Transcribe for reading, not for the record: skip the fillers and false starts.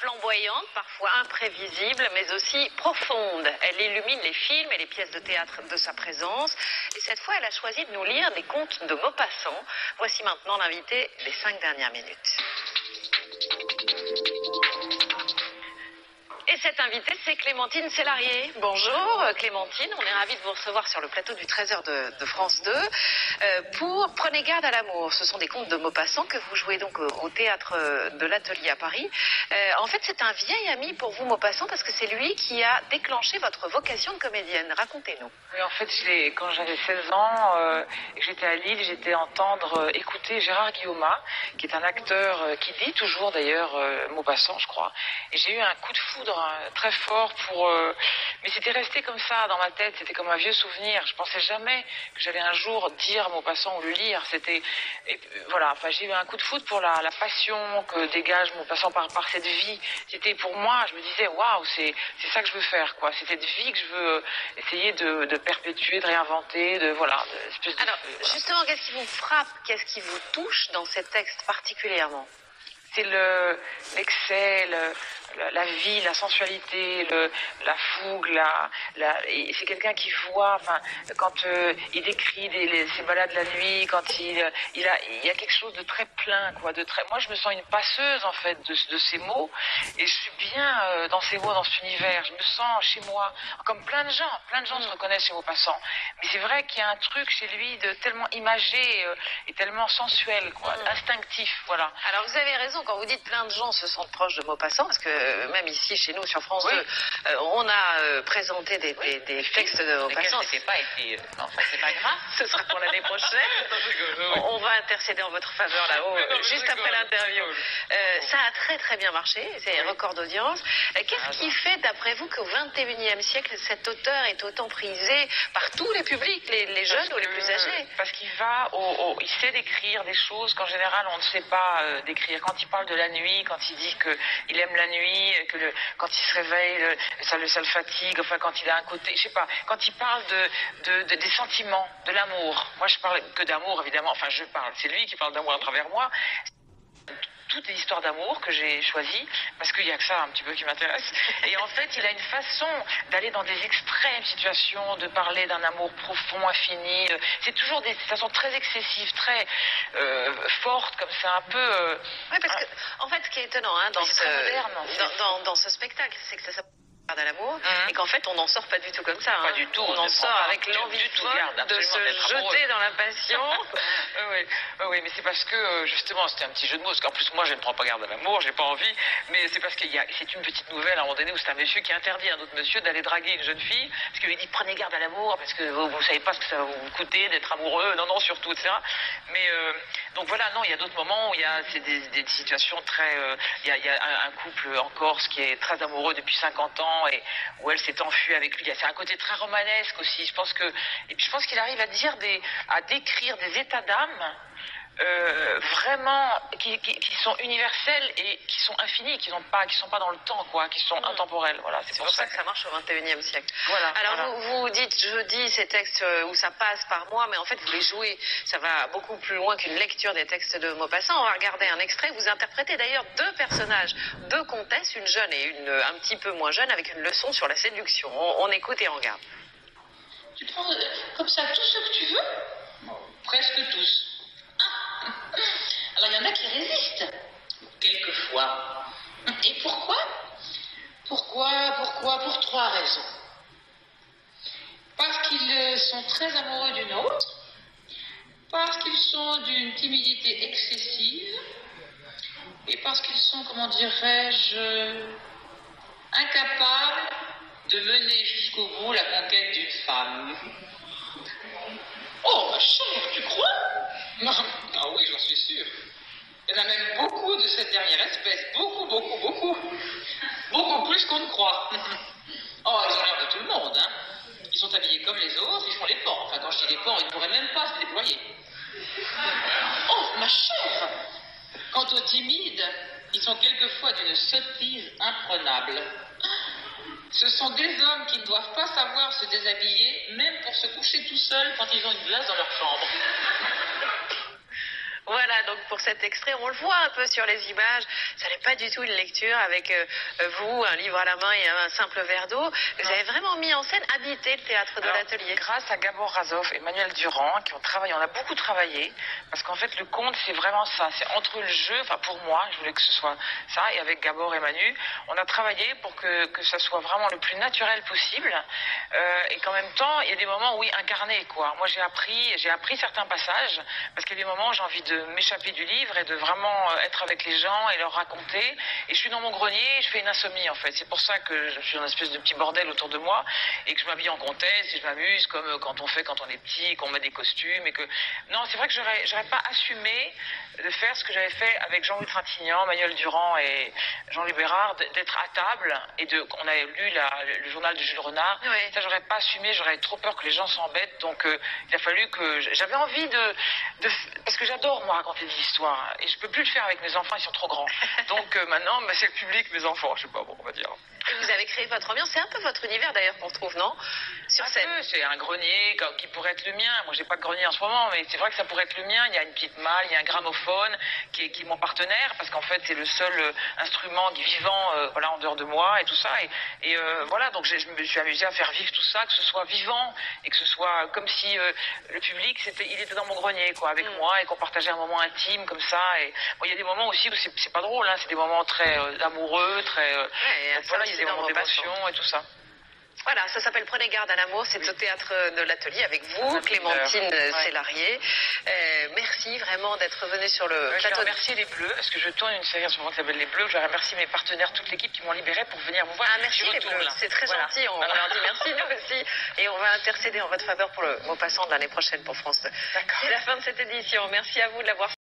flamboyante, parfois imprévisible, mais aussi profonde. Elle illumine les films et les pièces de théâtre de sa présence. Et cette fois, elle a choisi de nous lire des contes de Maupassant. Voici maintenant l'invité des 5 dernières minutes. Et cette invitée, c'est Clémentine Célarié. Bonjour Clémentine, on est ravis de vous recevoir sur le plateau du 13h de France 2 pour Prenez garde à l'amour. Ce sont des contes de Maupassant que vous jouez donc au théâtre de l'Atelier à Paris. En fait, c'est un vieil ami pour vous, Maupassant, parce que c'est lui qui a déclenché votre vocation de comédienne. Racontez-nous. Oui, en fait, quand j'avais 16 ans et que j'étais à Lille, j'étais écouter Gérard Guillaume, qui est un acteur qui dit toujours d'ailleurs Maupassant, je crois. Et j'ai eu un coup de foudre très fort mais c'était resté comme ça dans ma tête, c'était comme un vieux souvenir. Je pensais jamais que j'allais un jour dire Maupassant ou le lire. J'ai eu un coup de foudre pour la passion que dégage Maupassant par cette vie. C'était pour moi, je me disais waouh, c'est ça que je veux faire, quoi. C'est cette vie que je veux essayer de perpétuer, de réinventer, justement, qu'est-ce qui vous frappe, qu'est-ce qui vous touche dans ces textes particulièrement? C'est l'excès, la vie, la sensualité, la fougue, c'est quelqu'un qui voit, quand il décrit ses balades la nuit, quand il y a quelque chose de très plein, quoi, moi je me sens une passeuse en fait de ces mots, et je suis bien dans ces mots, dans cet univers, je me sens chez moi, comme plein de gens se reconnaissent chez Maupassant, mais c'est vrai qu'il y a un truc chez lui de tellement imagé et tellement sensuel, quoi, instinctif, voilà. Alors vous avez raison quand vous dites plein de gens se sentent proches de Maupassant, parce que même ici chez nous sur France 2, on a présenté des textes de Maupassant. C'est pas grave, ce sera pour l'année prochaine. On va intercéder en votre faveur là-haut, juste après l'interview. Ça a très très bien marché, c'est un record d'audience. Qu'est-ce qui fait d'après vous qu'au XXIe siècle, cet auteur est autant prisé par tous les publics, les jeunes ou les plus âgés? Parce qu'il il sait décrire des choses qu'en général on ne sait pas décrire. Quand il parle de la nuit, quand il dit qu'il aime la nuit, quand il se réveille, ça le fatigue, enfin quand il a un côté, je sais pas, quand il parle des sentiments, de l'amour. Moi je parle que d'amour évidemment, c'est lui qui parle d'amour à travers moi. Toutes les histoires d'amour que j'ai choisies, parce qu'il n'y a que ça un petit peu qui m'intéresse. Et en fait, il a une façon d'aller dans des extrêmes situations, de parler d'un amour profond, infini. C'est toujours des façons très excessives, très fortes, comme ça, un peu... Oui, parce que, en fait, ce qui est étonnant dans ce spectacle, c'est que ça s'appelle Garde à l'amour, et qu'en fait, on n'en sort pas du tout comme ça. Pas du tout. On en sort avec l'envie folle de se jeter dans la passion. Oui, mais c'est parce que, justement, c'était un petit jeu de mots, parce qu'en plus, moi, je ne prends pas garde à l'amour, j'ai pas envie, mais c'est parce c'est une petite nouvelle, à un moment donné, où c'est un monsieur qui interdit à un autre monsieur d'aller draguer une jeune fille, parce qu'il lui dit, prenez garde à l'amour, parce que vous savez pas ce que ça va vous coûter d'être amoureux, non, surtout, etc. Mais, donc voilà, non, il y a d'autres moments où c'est des situations très... Il y a un couple en Corse qui est très amoureux depuis 50 ans, et où elle s'est enfuie avec lui. C'est un côté très romanesque aussi. Je pense qu'il arrive à décrire des états d'âme vraiment qui sont universels et qui sont infinis, qui sont pas dans le temps, quoi, qui sont intemporels. Voilà, c'est pour ça que ça marche au XXIe siècle. Voilà. Alors vous dites jeudi ces textes où ça passe par moi, mais en fait vous les jouez. Ça va beaucoup plus loin qu'une lecture des textes de Maupassant. On va regarder un extrait. Vous interprétez d'ailleurs 2 personnages, 2 comtesses, une jeune et une un petit peu moins jeune, avec une leçon sur la séduction. On écoute et on regarde. Tu prends comme ça tout ce que tu veux? Presque tous. Alors il y en a qui résistent, quelquefois. Et pourquoi? Pour 3 raisons. Parce qu'ils sont très amoureux d'une autre, parce qu'ils sont d'une timidité excessive, et parce qu'ils sont, comment dirais-je, incapables de mener jusqu'au bout la conquête d'une femme. Oh, ma chère, tu crois? Non. Ah oui, j'en suis sûr. Il y en a même beaucoup de cette dernière espèce. Beaucoup. Beaucoup plus qu'on ne croit. Oh, ils ont l'air de tout le monde, hein. Ils sont habillés comme les autres, ils font les pans. Enfin, quand je dis les pans, ils ne pourraient même pas se déployer. Oh, ma chère! Quant aux timides, ils sont quelquefois d'une sottise imprenable. Ce sont des hommes qui ne doivent pas savoir se déshabiller, même pour se coucher tout seuls quand ils ont une glace dans leur chambre. Voilà, donc pour cet extrait, on le voit un peu sur les images, ça n'est pas du tout une lecture avec vous, un livre à la main et un simple verre d'eau. Vous avez vraiment mis en scène, habité le théâtre de l'Atelier. Grâce à Gabor Razov et Manuel Durand qui ont travaillé, on a beaucoup travaillé, parce qu'en fait le conte c'est vraiment ça, c'est entre le jeu, enfin pour moi, je voulais que ce soit ça, et avec Gabor et Manu, on a travaillé pour que ça soit vraiment le plus naturel possible, et qu'en même temps, il y a des moments, oui, incarnés, quoi. Moi j'ai appris certains passages, parce qu'il y a des moments, j'ai envie de m'échapper du livre et de vraiment être avec les gens et leur raconter, et je suis dans mon grenier et je fais une insomnie en fait, c'est pour ça que je suis dans une espèce de petit bordel autour de moi, et que je m'habille en comtesse et je m'amuse comme quand on est petit, qu'on met des costumes, et que... Non, c'est vrai que j'aurais pas assumé de faire ce que j'avais fait avec Jean-Louis Trintignant, Manuel Durand et Jean-Louis Bérard, d'être à table, et on avait lu le journal de Jules Renard, oui. Ça j'aurais pas assumé, j'aurais trop peur que les gens s'embêtent, donc il a fallu que... J'avais envie parce que j'adore moi raconter des histoires, et je peux plus le faire avec mes enfants, ils sont trop grands, donc maintenant c'est le public, mes enfants, je sais pas, bon, on va dire. Et vous avez créé votre ambiance, c'est un peu votre univers d'ailleurs qu'on retrouve, non? Sur scène. C'est un grenier qui pourrait être le mien. Moi, j'ai pas de grenier en ce moment, mais c'est vrai que ça pourrait être le mien. Il y a une petite malle, il y a un gramophone qui est mon partenaire, parce qu'en fait, c'est le seul instrument vivant, voilà, en dehors de moi et tout ça. Et voilà, donc je me suis amusée à faire vivre tout ça, que ce soit vivant et que ce soit comme si le public, il était dans mon grenier, quoi, avec moi, et qu'on partageait un moment intime comme ça. Et bon, il y a des moments aussi où c'est pas drôle, hein, c'est des moments très amoureux, très. Ouais, voilà, il y a des moments d'émotion et tout ça. Voilà, ça s'appelle Prenez garde à l'amour, c'est au théâtre de l'Atelier avec vous, Clémentine Célarié. Merci vraiment d'être venue sur le plateau. Je vais remercier les Bleus, parce que je tourne une série en ce moment qui s'appelle Les Bleus. Je vais remercier mes partenaires, toute l'équipe qui m'ont libéré pour venir vous voir. Ah, merci les Bleus, c'est très gentil, on leur dit merci nous aussi. Et on va intercéder en votre faveur pour le Maupassant de l'année prochaine pour France 2. D'accord. C'est la fin de cette édition, merci à vous de l'avoir fait.